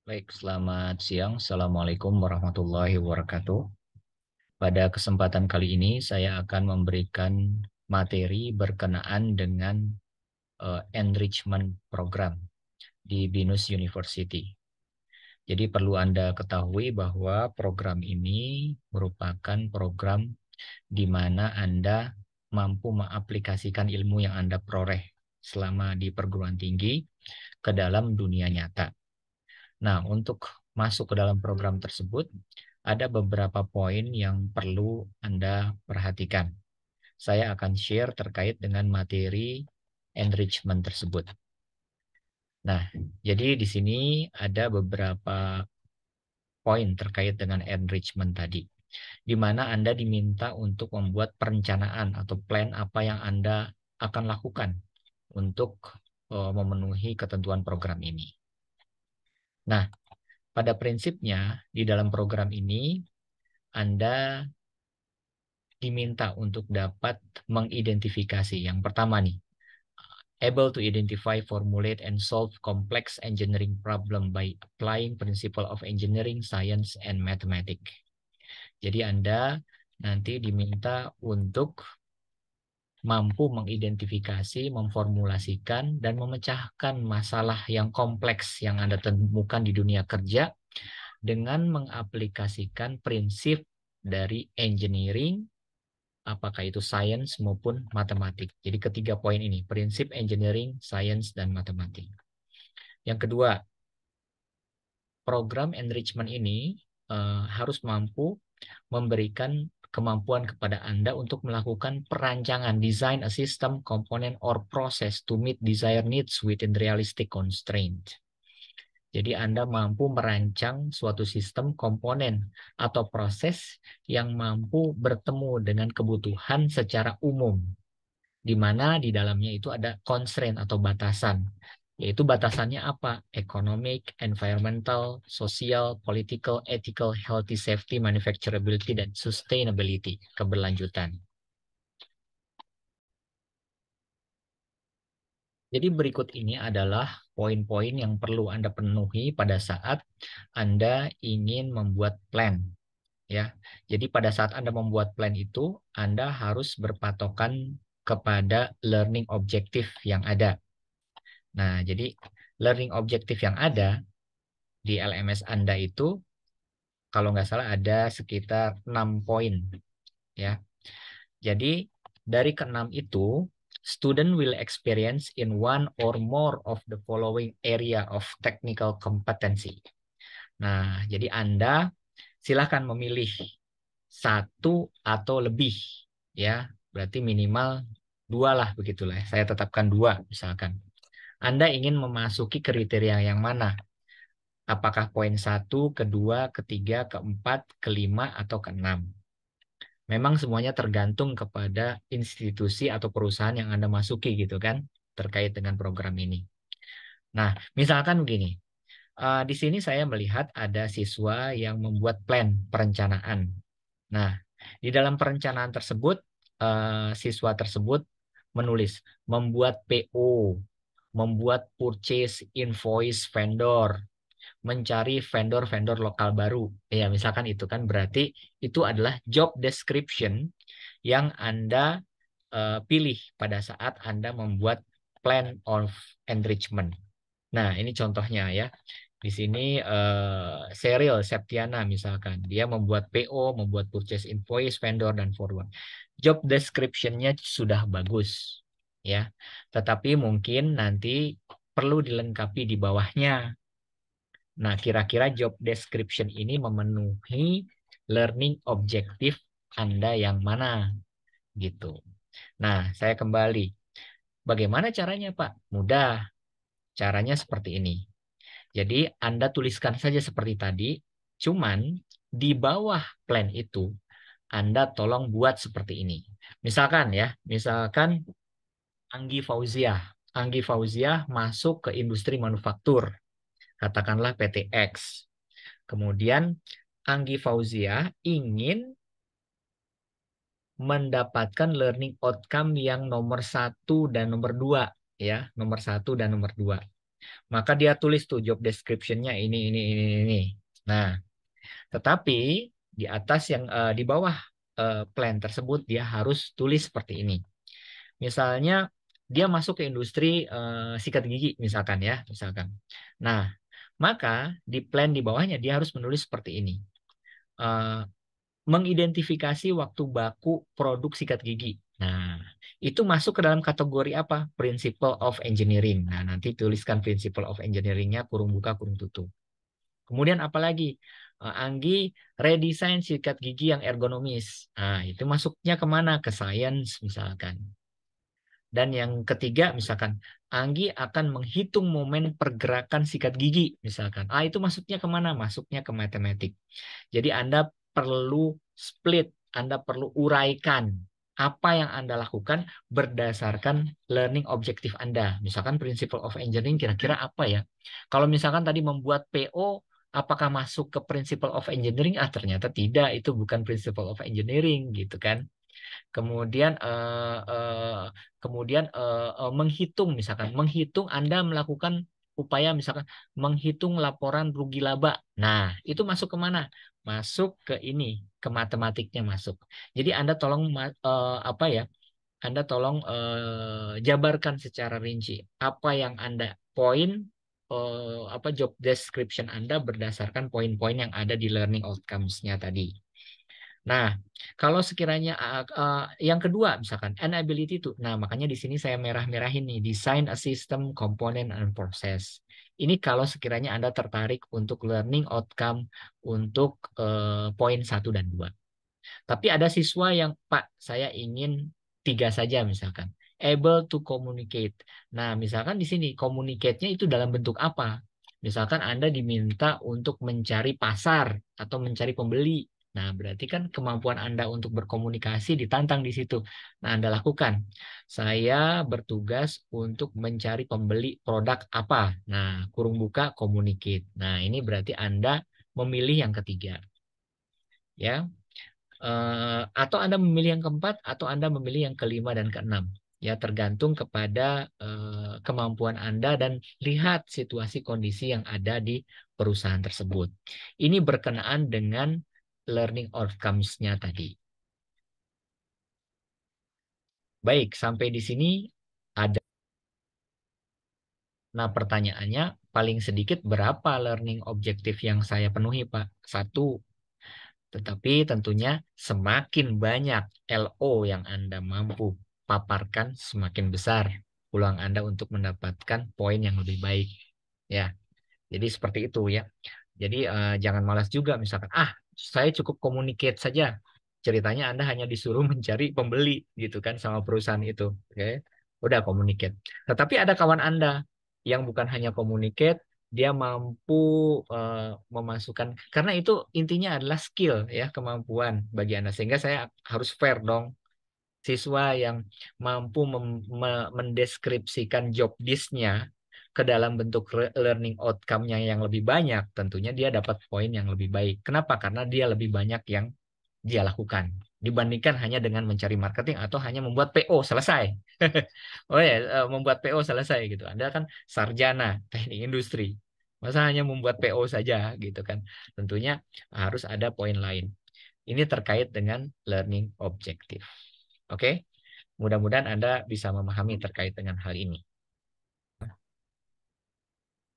Baik, selamat siang. Assalamualaikum warahmatullahi wabarakatuh. Pada kesempatan kali ini saya akan memberikan materi berkenaan dengan enrichment program di BINUS University. Jadi perlu Anda ketahui bahwa program ini merupakan program di mana Anda mampu mengaplikasikan ilmu yang Anda peroleh selama di perguruan tinggi ke dalam dunia nyata. Nah, untuk masuk ke dalam program tersebut, ada beberapa poin yang perlu Anda perhatikan. Saya akan share terkait dengan materi enrichment tersebut. Nah, jadi di sini ada beberapa poin terkait dengan enrichment tadi, di mana Anda diminta untuk membuat perencanaan atau plan apa yang Anda akan lakukan untuk memenuhi ketentuan program ini. Nah, pada prinsipnya, di dalam program ini, Anda diminta untuk dapat mengidentifikasi. Yang pertama nih, able to identify, formulate, and solve complex engineering problem by applying principle of engineering, science, and mathematics. Jadi Anda nanti diminta untuk mampu mengidentifikasi, memformulasikan, dan memecahkan masalah yang kompleks yang Anda temukan di dunia kerja dengan mengaplikasikan prinsip dari engineering, apakah itu sains maupun matematik. Jadi ketiga poin ini, prinsip engineering, sains, dan matematik. Yang kedua, program enrichment ini harus mampu memberikan kemampuan kepada Anda untuk melakukan perancangan, design a system, component, or process to meet desired needs within realistic constraint. Jadi Anda mampu merancang suatu sistem komponen atau proses yang mampu bertemu dengan kebutuhan secara umum, di mana di dalamnya itu ada constraint atau batasan. Yaitu batasannya apa? Economic, environmental, social, political, ethical, healthy, safety, manufacturability, dan sustainability, keberlanjutan. Jadi berikut ini adalah poin-poin yang perlu Anda penuhi pada saat Anda ingin membuat plan. Ya, jadi pada saat Anda membuat plan itu, Anda harus berpatokan kepada learning objective yang ada. Nah, jadi learning objective yang ada di LMS Anda itu, kalau nggak salah ada sekitar 6 poin. Ya, jadi dari ke-6 itu, student will experience in one or more of the following area of technical competency. Nah, jadi Anda silahkan memilih satu atau lebih, ya, berarti minimal dua lah, begitulah. Saya tetapkan dua, misalkan. Anda ingin memasuki kriteria yang mana? Apakah poin 1, kedua, ketiga, keempat, kelima, atau keenam? Memang semuanya tergantung kepada institusi atau perusahaan yang Anda masuki gitu kan, terkait dengan program ini. Nah, misalkan begini, di sini saya melihat ada siswa yang membuat plan perencanaan. Nah, di dalam perencanaan tersebut, siswa tersebut menulis membuat PO, membuat purchase invoice vendor, mencari vendor-vendor lokal baru. Ya, misalkan itu kan berarti itu adalah job description yang Anda pilih pada saat Anda membuat plan of enrichment. Nah, ini contohnya ya. Di sini Serial Septiana misalkan, dia membuat PO, membuat purchase invoice, vendor, dan forward. Job description-nya sudah bagus, ya. Tetapi mungkin nanti perlu dilengkapi di bawahnya. Nah, kira-kira job description ini memenuhi learning objektif Anda yang mana, gitu. Nah, saya kembali. Bagaimana caranya, Pak? Mudah. Caranya seperti ini. Jadi Anda tuliskan saja seperti tadi, cuman di bawah plan itu Anda tolong buat seperti ini. Misalkan ya, misalkan Anggi Fauziah. Anggi Fauziah masuk ke industri manufaktur, katakanlah PT X. Kemudian Anggi Fauziah ingin mendapatkan learning outcome yang nomor 1 dan nomor 2. Ya, nomor 1 dan nomor 2. Maka dia tulis tuh job description-nya ini. Nah, tetapi di atas di bawah plan tersebut dia harus tulis seperti ini. Misalnya dia masuk ke industri sikat gigi misalkan ya, misalkan. Nah, maka di plan di bawahnya dia harus menulis seperti ini. Eh, Mengidentifikasi waktu baku produk sikat gigi. Nah, itu masuk ke dalam kategori apa? Principle of Engineering. Nah, nanti tuliskan Principle of Engineering-nya kurung buka kurung tutup. Kemudian apalagi? Anggi redesign sikat gigi yang ergonomis. Nah, itu masuknya kemana? Ke science misalkan. Dan yang ketiga, misalkan, Anggi akan menghitung momen pergerakan sikat gigi, misalkan. Itu masuknya kemana? Masuknya ke matematik. Jadi Anda perlu split, Anda perlu uraikan apa yang Anda lakukan berdasarkan learning objektif Anda. Misalkan principle of engineering kira-kira apa ya? Kalau misalkan tadi membuat PO, apakah masuk ke principle of engineering? Ternyata tidak, itu bukan principle of engineering gitu kan. Kemudian menghitung misalkan menghitung Anda melakukan upaya misalkan menghitung laporan rugi laba. Nah, itu masuk ke mana? Masuk ke ini, ke matematiknya masuk. Jadi Anda tolong apa ya? Anda tolong jabarkan secara rinci apa yang Anda poin apa job description Anda berdasarkan poin-poin yang ada di learning outcomes-nya tadi. Nah, kalau sekiranya yang kedua misalkan enability itu, nah makanya di sini saya merah-merahin nih design a system, component, and process. Ini kalau sekiranya Anda tertarik untuk learning outcome untuk poin 1 dan 2. Tapi ada siswa yang Pak, saya ingin 3 saja misalkan. Able to communicate. Nah, misalkan di sini communicate-nya itu dalam bentuk apa? Misalkan Anda diminta untuk mencari pasar atau mencari pembeli. Nah, berarti kan kemampuan Anda untuk berkomunikasi ditantang di situ. Nah, Anda lakukan. Saya bertugas untuk mencari pembeli produk apa. Nah, kurung buka communicate. Nah, ini berarti Anda memilih yang ketiga. Ya, atau Anda memilih yang keempat atau Anda memilih yang kelima dan keenam. Ya, tergantung kepada kemampuan Anda dan lihat situasi kondisi yang ada di perusahaan tersebut. Ini berkenaan dengan learning outcomes-nya tadi. Baik, sampai di sini ada. Nah, pertanyaannya paling sedikit berapa learning objektif yang saya penuhi, Pak? 1. Tetapi tentunya semakin banyak LO yang Anda mampu paparkan, semakin besar peluang Anda untuk mendapatkan poin yang lebih baik. Ya, jadi seperti itu ya. Jadi jangan malas juga misalkan, saya cukup communicate saja. Ceritanya Anda hanya disuruh mencari pembeli gitu kan sama perusahaan itu. Oke. Udah communicate. Tetapi ada kawan Anda yang bukan hanya communicate, dia mampu memasukkan karena itu intinya adalah skill ya, kemampuan bagi Anda. Sehingga saya harus fair dong. Siswa yang mampu mendeskripsikan job disk-nya ke dalam bentuk learning outcome-nya yang lebih banyak, tentunya dia dapat poin yang lebih baik. Kenapa? Karena dia lebih banyak yang dia lakukan dibandingkan hanya dengan mencari marketing atau hanya membuat PO selesai. Oh ya, membuat PO selesai gitu. Anda kan sarjana teknik industri. Masa hanya membuat PO saja gitu kan. Tentunya harus ada poin lain. Ini terkait dengan learning objective. Oke? Mudah-mudahan Anda bisa memahami terkait dengan hal ini.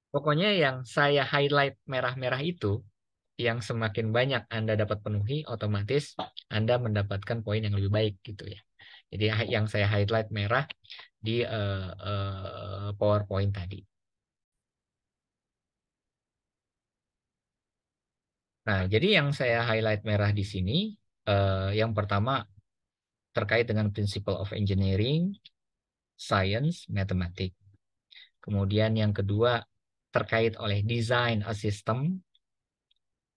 Pokoknya yang saya highlight merah-merah itu, yang semakin banyak Anda dapat penuhi, otomatis Anda mendapatkan poin yang lebih baik gitu ya. Jadi yang saya highlight merah di PowerPoint tadi. Nah, jadi yang saya highlight merah di sini, yang pertama terkait dengan Principle of Engineering, Science, Mathematics. Kemudian yang kedua terkait oleh Design a System.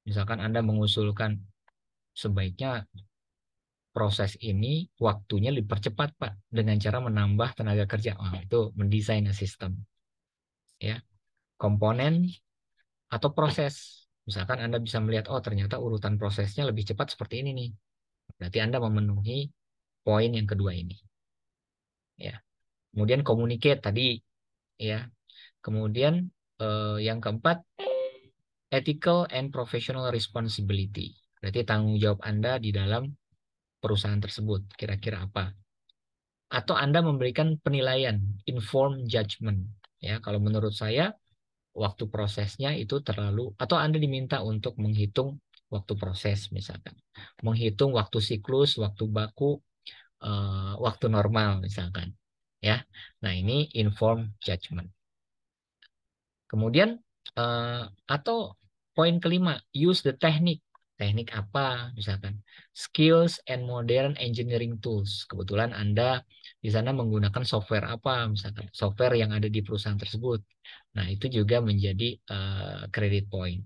Misalkan Anda mengusulkan sebaiknya proses ini waktunya dipercepat, Pak, dengan cara menambah tenaga kerja. Itu mendesain sistem. Ya, komponen atau proses. Misalkan Anda bisa melihat, oh ternyata urutan prosesnya lebih cepat seperti ini nih. Berarti Anda memenuhi poin yang kedua ini. Ya. Kemudian communicate tadi, ya. Kemudian yang keempat, ethical and professional responsibility. Berarti tanggung jawab Anda di dalam perusahaan tersebut kira-kira apa? Atau Anda memberikan penilaian, informed judgment. Ya, kalau menurut saya waktu prosesnya itu terlalu, atau Anda diminta untuk menghitung waktu proses misalkan, menghitung waktu siklus, waktu baku, waktu normal misalkan. Ya, nah ini informed judgment. Kemudian atau poin kelima, use the technique. Teknik apa misalkan? Skills and modern engineering tools. Kebetulan Anda di sana menggunakan software apa misalkan? Software yang ada di perusahaan tersebut. Nah, itu juga menjadi credit point.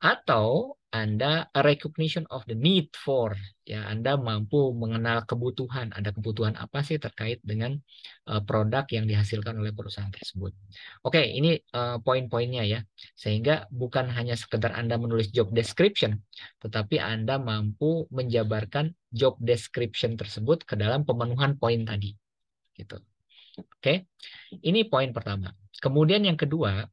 Atau Anda a recognition of the need for, ya Anda mampu mengenal kebutuhan, ada kebutuhan apa sih terkait dengan produk yang dihasilkan oleh perusahaan tersebut. Oke, ini poin-poinnya ya. Sehingga bukan hanya sekedar Anda menulis job description, tetapi Anda mampu menjabarkan job description tersebut ke dalam pemenuhan poin tadi. Gitu. Oke, ini poin pertama. Kemudian yang kedua,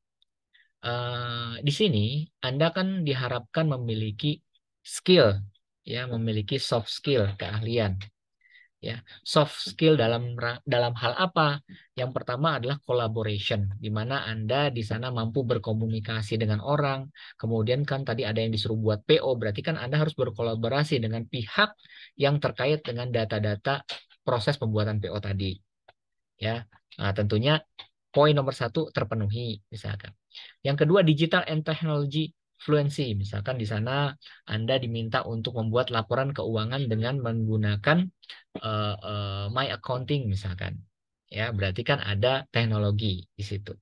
di sini Anda kan diharapkan memiliki skill, ya, memiliki soft skill, keahlian, ya. Soft skill dalam hal apa? Yang pertama adalah collaboration, di mana Anda di sana mampu berkomunikasi dengan orang. Kemudian kan tadi ada yang disuruh buat PO, berarti kan Anda harus berkolaborasi dengan pihak yang terkait dengan data-data proses pembuatan PO tadi, ya. Nah, tentunya poin nomor satu terpenuhi, misalkan. Yang kedua, digital and technology fluency. Misalkan di sana Anda diminta untuk membuat laporan keuangan dengan menggunakan My Accounting, misalkan. Ya, berarti kan ada teknologi di situ.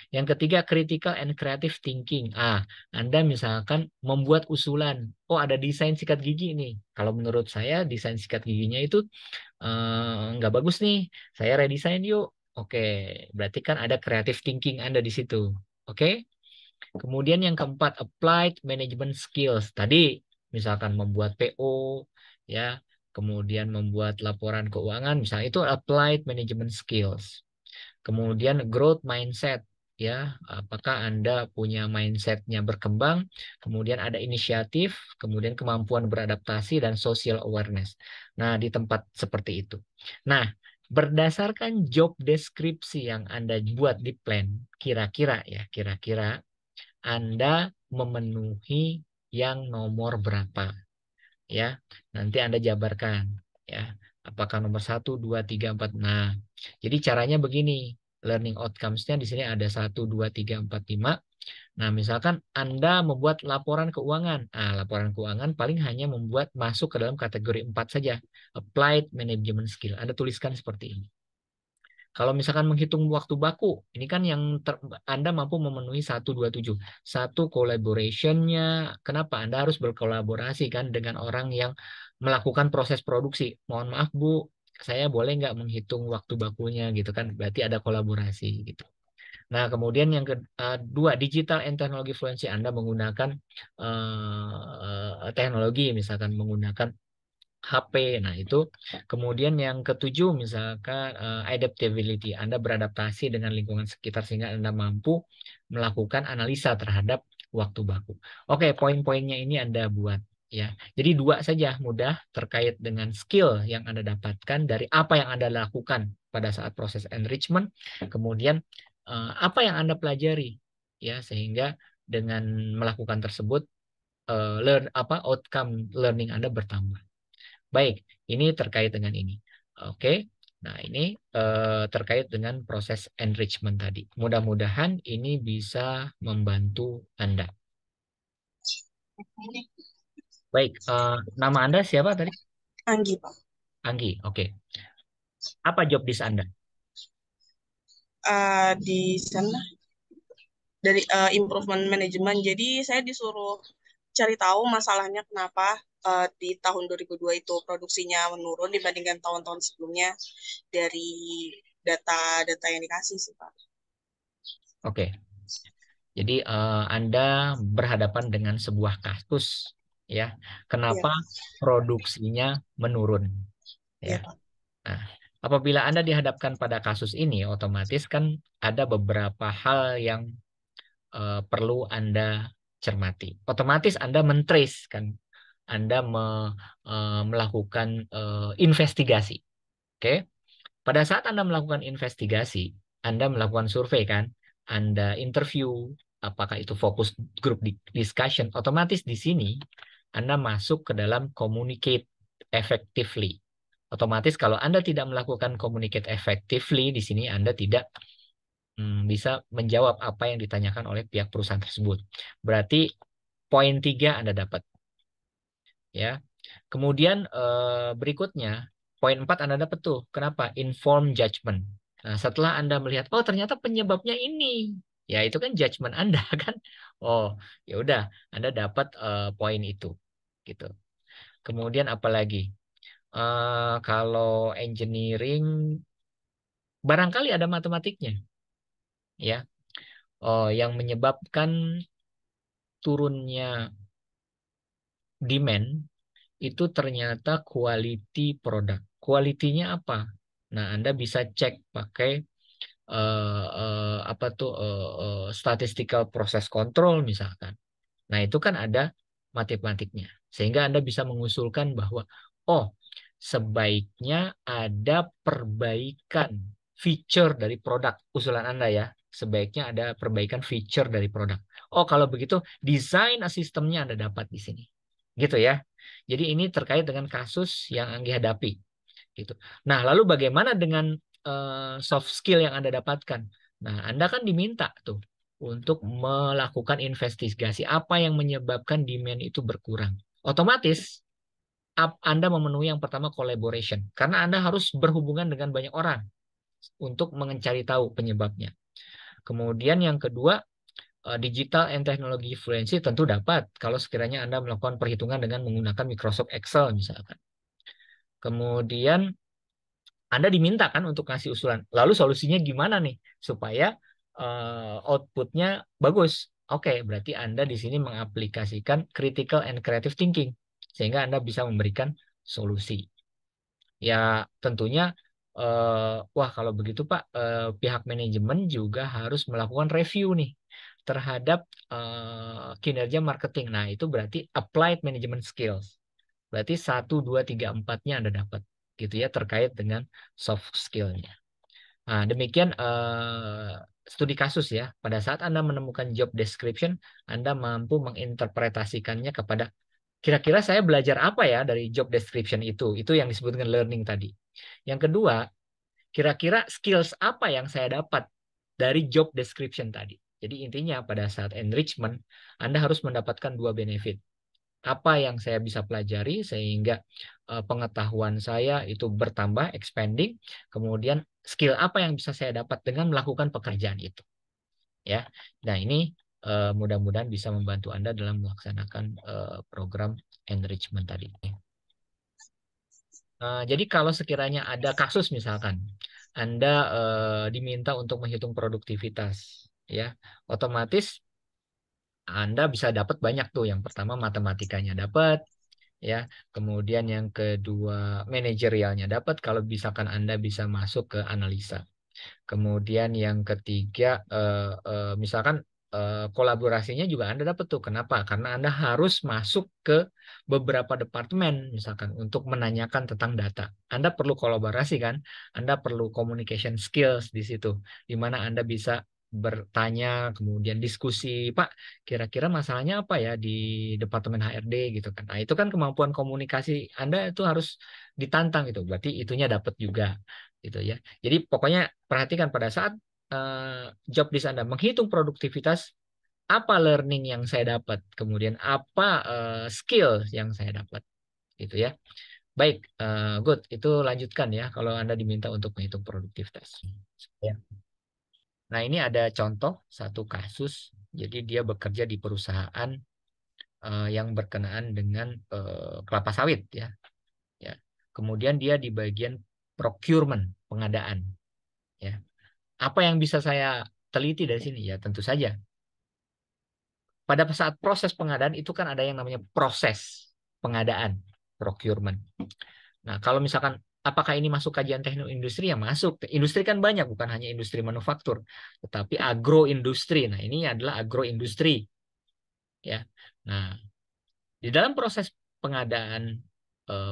Yang ketiga, critical and creative thinking. Anda misalkan membuat usulan. Oh, ada desain sikat gigi nih. Kalau menurut saya, desain sikat giginya itu nggak bagus nih. Saya redesign yuk. Oke, berarti kan ada creative thinking Anda di situ. Oke. Kemudian yang keempat, applied management skills. Tadi misalkan membuat PO, ya, kemudian membuat laporan keuangan, misalnya itu applied management skills. Kemudian growth mindset, ya, apakah Anda punya mindsetnya berkembang, kemudian ada inisiatif, kemudian kemampuan beradaptasi dan social awareness. Nah, di tempat seperti itu. Nah, berdasarkan job deskripsi yang Anda buat di plan, kira-kira ya, kira-kira Anda memenuhi yang nomor berapa? Ya, nanti Anda jabarkan, ya, apakah nomor 1, 2, 3, 4. Nah, jadi caranya begini, learning outcomes-nya di sini ada 1, 2, 3, 4, 5. Nah, misalkan Anda membuat laporan keuangan. Laporan keuangan paling hanya membuat masuk ke dalam kategori 4 saja, applied management skill. Anda tuliskan seperti ini. Kalau misalkan menghitung waktu baku, ini kan yang Anda mampu memenuhi 1, 2, 7. Satu, collaboration-nya. Kenapa? Anda harus berkolaborasi kan dengan orang yang melakukan proses produksi. Mohon maaf Bu, saya boleh nggak menghitung waktu bakunya gitu kan? Berarti ada kolaborasi gitu. Nah, kemudian yang kedua, digital and technology fluency. Anda menggunakan teknologi, misalkan menggunakan HP. Nah, itu. Kemudian yang ketujuh, misalkan adaptability. Anda beradaptasi dengan lingkungan sekitar sehingga Anda mampu melakukan analisa terhadap waktu baku. Oke, poin-poinnya ini Anda buat, ya. Jadi dua saja mudah terkait dengan skill yang Anda dapatkan dari apa yang Anda lakukan pada saat proses enrichment. Kemudian apa yang Anda pelajari, ya, sehingga dengan melakukan tersebut outcome learning Anda bertambah. Baik, ini terkait dengan ini. Oke, nah ini terkait dengan proses enrichment tadi. Mudah-mudahan ini bisa membantu Anda. Baik, nama Anda siapa tadi? Anggi, Pak. Anggi, oke. Apa job desk Anda? Di sana dari improvement management. Jadi saya disuruh cari tahu masalahnya kenapa di tahun 2002 itu produksinya menurun dibandingkan tahun-tahun sebelumnya dari data-data yang dikasih sih, Pak. Oke, jadi Anda berhadapan dengan sebuah kasus, ya. Iya, Kenapa produksinya menurun, iya, ya? Pak. Nah, Apabila Anda dihadapkan pada kasus ini, otomatis kan ada beberapa hal yang perlu Anda cermati. Otomatis Anda men-trace kan, Anda melakukan investigasi. Oke, pada saat Anda melakukan investigasi, Anda melakukan survei kan, Anda interview, apakah itu fokus group discussion, otomatis di sini Anda masuk ke dalam communicate effectively. Otomatis kalau Anda tidak melakukan communicate effectively, di sini Anda tidak bisa menjawab apa yang ditanyakan oleh pihak perusahaan tersebut. Berarti poin 3 Anda dapat. Ya. Kemudian berikutnya, poin 4 Anda dapat tuh. Kenapa? Informed judgment. Nah, setelah Anda melihat, oh ternyata penyebabnya ini. Ya, itu kan judgment Anda kan. Oh, ya udah, Anda dapat poin itu. Gitu. Kemudian apalagi? Kalau engineering barangkali ada matematiknya, ya. Oh, yang menyebabkan turunnya demand itu ternyata quality produk. Quality-nya apa? Nah, Anda bisa cek pakai apa tuh statistical process control misalkan. Nah, itu kan ada matematiknya. Sehingga Anda bisa mengusulkan bahwa oh, sebaiknya ada perbaikan feature dari produk usulan Anda ya. Sebaiknya ada perbaikan feature dari produk. Oh, kalau begitu desain sistemnya Anda dapat di sini. Gitu ya. Jadi ini terkait dengan kasus yang Anggi hadapi gitu. Nah, lalu bagaimana dengan soft skill yang Anda dapatkan? Nah, Anda kan diminta tuh untuk melakukan investigasi apa yang menyebabkan demand itu berkurang. Otomatis Anda memenuhi yang pertama collaboration karena Anda harus berhubungan dengan banyak orang untuk mencari tahu penyebabnya. Kemudian yang kedua, digital and technology fluency tentu dapat kalau sekiranya Anda melakukan perhitungan dengan menggunakan Microsoft Excel misalkan. Kemudian Anda diminta kan untuk ngasih usulan. Lalu solusinya gimana nih supaya outputnya bagus? Oke, berarti Anda di sini mengaplikasikan critical and creative thinking sehingga Anda bisa memberikan solusi. Ya tentunya wah kalau begitu Pak, pihak manajemen juga harus melakukan review nih terhadap kinerja marketing. Nah, itu berarti applied management skills. Berarti 1, 2, 3, 4-nya Anda dapat gitu ya terkait dengan soft skill-nya. Nah, demikian studi kasus ya. Pada saat Anda menemukan job description, Anda mampu menginterpretasikannya kepada kira-kira saya belajar apa ya dari job description itu. Itu yang disebut dengan learning tadi. Yang kedua, kira-kira skills apa yang saya dapat dari job description tadi. Jadi intinya pada saat enrichment, Anda harus mendapatkan dua benefit. Apa yang saya bisa pelajari sehingga pengetahuan saya itu bertambah, expanding. Kemudian skill apa yang bisa saya dapat dengan melakukan pekerjaan itu. Ya, nah ini mudah-mudahan bisa membantu Anda dalam melaksanakan program enrichment tadi. Jadi kalau sekiranya ada kasus misalkan Anda diminta untuk menghitung produktivitas, ya otomatis Anda bisa dapat banyak tuh. Yang pertama matematikanya dapat, ya. Kemudian yang kedua manajerialnya dapat kalau misalkan Anda bisa masuk ke analisa. Kemudian yang ketiga misalkan kolaborasinya juga Anda dapat tuh. Kenapa? Karena Anda harus masuk ke beberapa departemen misalkan untuk menanyakan tentang data. Anda perlu kolaborasi kan? Anda perlu communication skills di situ di mana Anda bisa bertanya, kemudian diskusi, Pak, kira-kira masalahnya apa ya di Departemen HRD gitu kan. Nah, itu kan kemampuan komunikasi Anda itu harus ditantang gitu. Berarti itunya dapat juga gitu ya. Jadi pokoknya perhatikan pada saat job desk Anda menghitung produktivitas, apa learning yang saya dapat, kemudian apa skill yang saya dapat gitu ya. Baik, good. Itu lanjutkan ya kalau Anda diminta untuk menghitung produktivitas. Ya. Nah, ini ada contoh satu kasus. Jadi dia bekerja di perusahaan yang berkenaan dengan kelapa sawit ya. Ya. Kemudian dia di bagian procurement, pengadaan ya. Apa yang bisa saya teliti dari sini ya tentu saja pada saat proses pengadaan itu kan ada yang namanya proses pengadaan procurement. Nah, kalau misalkan Apakah ini masuk kajian teknik industri? Ya masuk. Industri kan banyak, bukan hanya industri manufaktur, tetapi agroindustri. Nah, ini adalah agroindustri, ya. Nah, di dalam proses pengadaan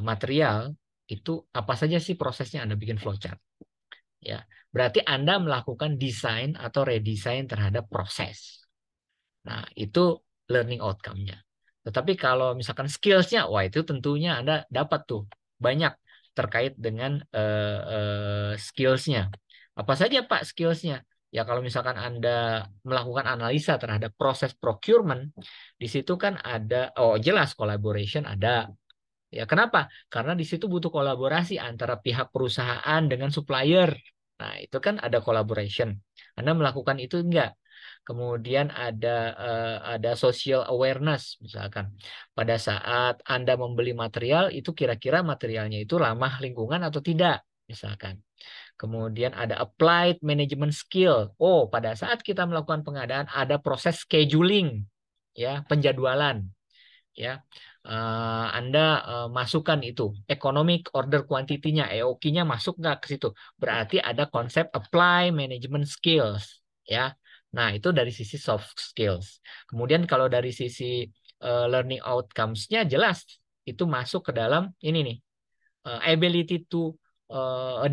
material itu apa saja sih prosesnya Anda bikin flowchart, ya. Berarti Anda melakukan desain atau redesign terhadap proses. Nah, itu learning outcome-nya. Tetapi kalau misalkan skills-nya, wah itu tentunya Anda dapat tuh banyak terkait dengan skills-nya. Apa saja Pak skills-nya? Ya kalau misalkan Anda melakukan analisa terhadap proses procurement, di situ kan ada, oh jelas collaboration ada. Ya kenapa? Karena di situ butuh kolaborasi antara pihak perusahaan dengan supplier. Nah itu kan ada collaboration. Anda melakukan itu enggak? Kemudian ada social awareness, misalkan pada saat Anda membeli material itu kira-kira materialnya itu ramah lingkungan atau tidak, misalkan. Kemudian ada applied management skill. Oh, pada saat kita melakukan pengadaan ada proses scheduling, ya, penjadwalan, ya. Anda masukkan itu economic order quantity-nya, EOQ-nya masuk nggak ke situ? Berarti ada konsep apply management skills, ya. Nah, itu dari sisi soft skills. Kemudian kalau dari sisi learning outcomes-nya jelas itu masuk ke dalam ini nih, ability to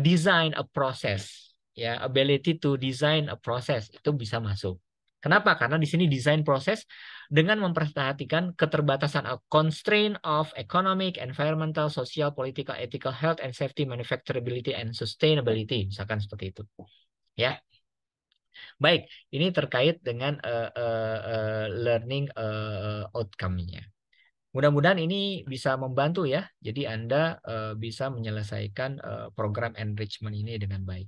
design a process, ya, ability to design a process itu bisa masuk. Kenapa? Karena di sini desain proses dengan memperhatikan keterbatasan constraint of economic, environmental, social, political, ethical, health and safety, manufacturability and sustainability, misalkan seperti itu. Ya, baik. Ini terkait dengan learning outcome-nya. Mudah-mudahan ini bisa membantu ya. Jadi Anda bisa menyelesaikan program enrichment ini dengan baik.